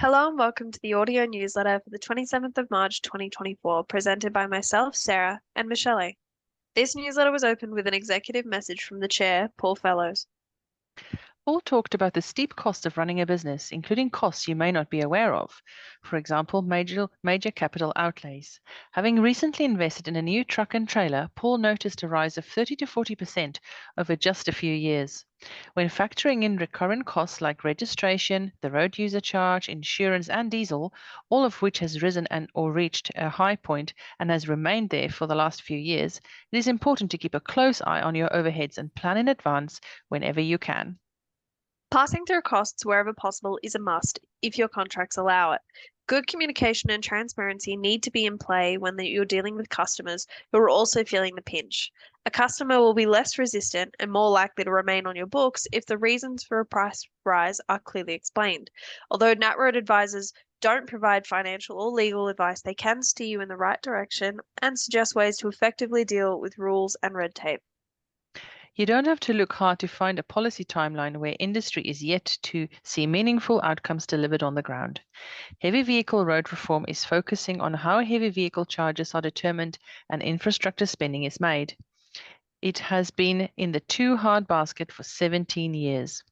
Hello and welcome to the audio newsletter for the 27th of March 2024, presented by myself, Sarah, and Michelle. This newsletter was opened with an executive message from the chair, Paul Fellows. Paul talked about the steep cost of running a business, including costs you may not be aware of. For example, major capital outlays. Having recently invested in a new truck and trailer, Paul noticed a rise of 30 to 40% over just a few years. When factoring in recurrent costs like registration, the road user charge, insurance, and diesel, all of which has risen or reached a high point and has remained there for the last few years, it is important to keep a close eye on your overheads and plan in advance whenever you can. Passing through costs wherever possible is a must if your contracts allow it. Good communication and transparency need to be in play when you're dealing with customers who are also feeling the pinch. A customer will be less resistant and more likely to remain on your books if the reasons for a price rise are clearly explained. Although NatRoad advisors don't provide financial or legal advice, they can steer you in the right direction and suggest ways to effectively deal with rules and red tape. You don't have to look hard to find a policy timeline where industry is yet to see meaningful outcomes delivered on the ground. Heavy vehicle road reform is focusing on how heavy vehicle charges are determined and infrastructure spending is made. It has been in the too hard basket for 17 years.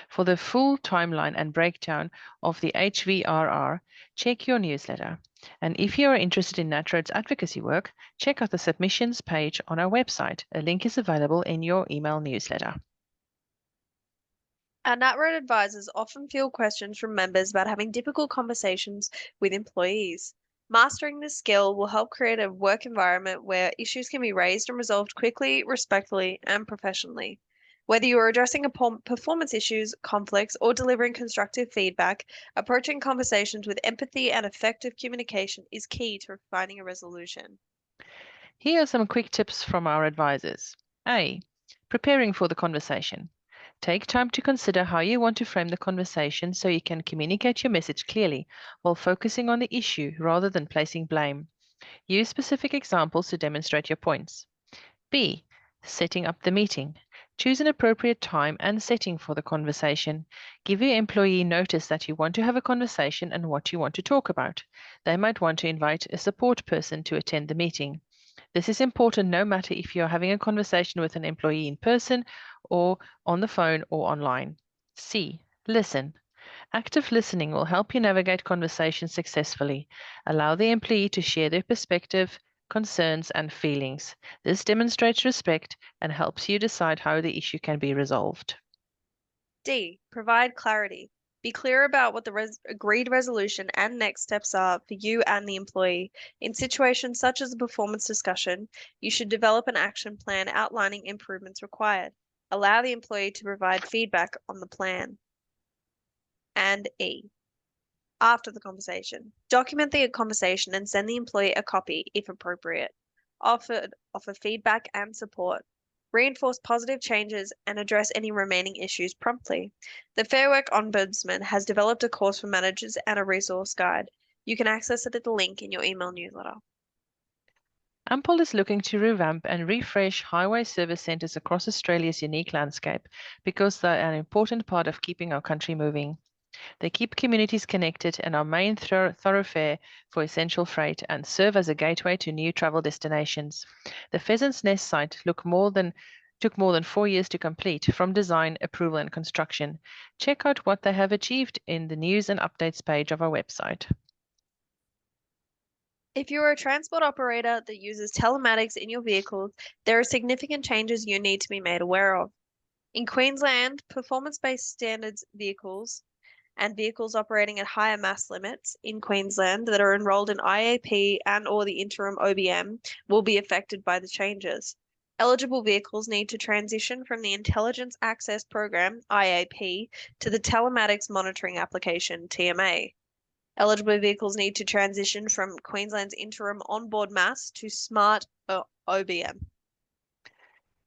For the full timeline and breakdown of the HVRR, check your newsletter. And if you are interested in NatRoad's advocacy work, check out the submissions page on our website. A link is available in your email newsletter. Our NatRoad advisors often field questions from members about having difficult conversations with employees. Mastering this skill will help create a work environment where issues can be raised and resolved quickly, respectfully, and professionally. Whether you are addressing performance issues, conflicts, or delivering constructive feedback, approaching conversations with empathy and effective communication is key to finding a resolution. Here are some quick tips from our advisors. A. Preparing for the conversation. Take time to consider how you want to frame the conversation so you can communicate your message clearly while focusing on the issue rather than placing blame. Use specific examples to demonstrate your points. B. Setting up the meeting. Choose an appropriate time and setting for the conversation. Give your employee notice that you want to have a conversation and what you want to talk about. They might want to invite a support person to attend the meeting. This is important no matter if you're having a conversation with an employee in person or on the phone or online. C. Listen. Active listening will help you navigate conversations successfully. Allow the employee to share their perspective, concerns, and feelings. This demonstrates respect and helps you decide how the issue can be resolved. D. Provide clarity. Be clear about what the agreed resolution and next steps are for you and the employee. In situations such as a performance discussion, you should develop an action plan outlining improvements required. Allow the employee to provide feedback on the plan. And E. After the conversation, document the conversation and send the employee a copy if appropriate. Offer feedback and support. Reinforce positive changes and address any remaining issues promptly. The Fair Work Ombudsman has developed a course for managers and a resource guide. You can access it at the link in your email newsletter. Ampol is looking to revamp and refresh highway service centres across Australia's unique landscape because they are an important part of keeping our country moving. They keep communities connected and are main thoroughfare for essential freight and serve as a gateway to new travel destinations. The Pheasant's Nest site took more than 4 years to complete from design, approval, and construction. Check out what they have achieved in the news and updates page of our website. If you are a transport operator that uses telematics in your vehicles, there are significant changes you need to be made aware of. In Queensland, performance-based standards vehicles and vehicles operating at higher mass limits in Queensland that are enrolled in IAP and or the interim OBM will be affected by the changes. Eligible vehicles need to transition from the Intelligence Access Program, IAP, to the Telematics Monitoring Application, TMA. Eligible vehicles need to transition from Queensland's interim onboard mass to smart OBM.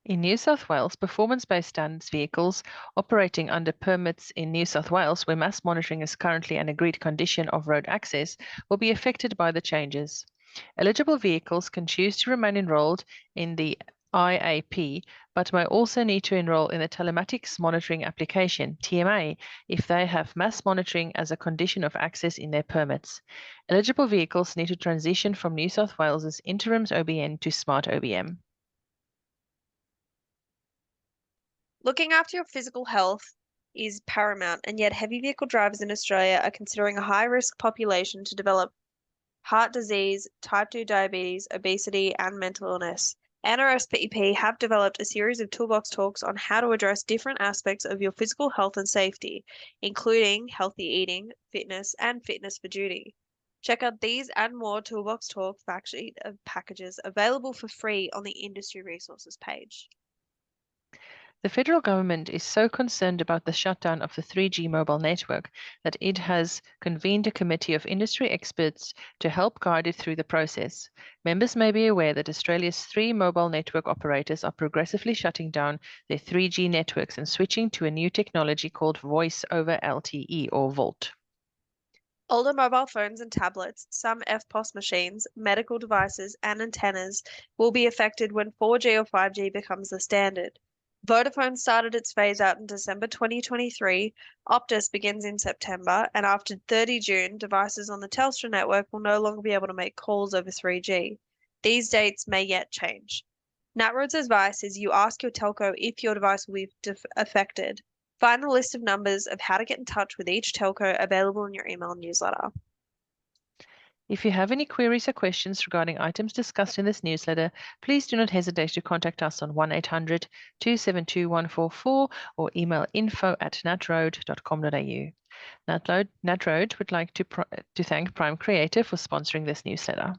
In New South Wales, performance-based standards vehicles operating under permits in New South Wales, where mass monitoring is currently an agreed condition of road access, will be affected by the changes. Eligible vehicles can choose to remain enrolled in the IAP, but may also need to enroll in the Telematics Monitoring Application, TMA, if they have mass monitoring as a condition of access in their permits. Eligible vehicles need to transition from New South Wales's Interims OBN to Smart OBM. Looking after your physical health is paramount, and yet heavy vehicle drivers in Australia are considering a high-risk population to develop heart disease, type 2 diabetes, obesity, and mental illness. NRSPEP have developed a series of toolbox talks on how to address different aspects of your physical health and safety, including healthy eating, fitness, and fitness for duty. Check out these and more Toolbox Talk fact sheet of packages available for free on the industry resources page. The federal government is so concerned about the shutdown of the 3G mobile network that it has convened a committee of industry experts to help guide it through the process. Members may be aware that Australia's 3 mobile network operators are progressively shutting down their 3G networks and switching to a new technology called Voice over LTE or VoLTE. Older mobile phones and tablets, some FPOS machines, medical devices, and antennas will be affected when 4G or 5G becomes the standard. Vodafone started its phase out in December 2023, Optus begins in September, and after 30 June, devices on the Telstra network will no longer be able to make calls over 3G. These dates may yet change. NatRoad's advice is you ask your telco if your device will be affected. Find the list of numbers of how to get in touch with each telco available in your email newsletter. If you have any queries or questions regarding items discussed in this newsletter, please do not hesitate to contact us on 1-800 272 144 or email info@natroad.com.au. NatRoad would like to thank Prime Creator for sponsoring this newsletter.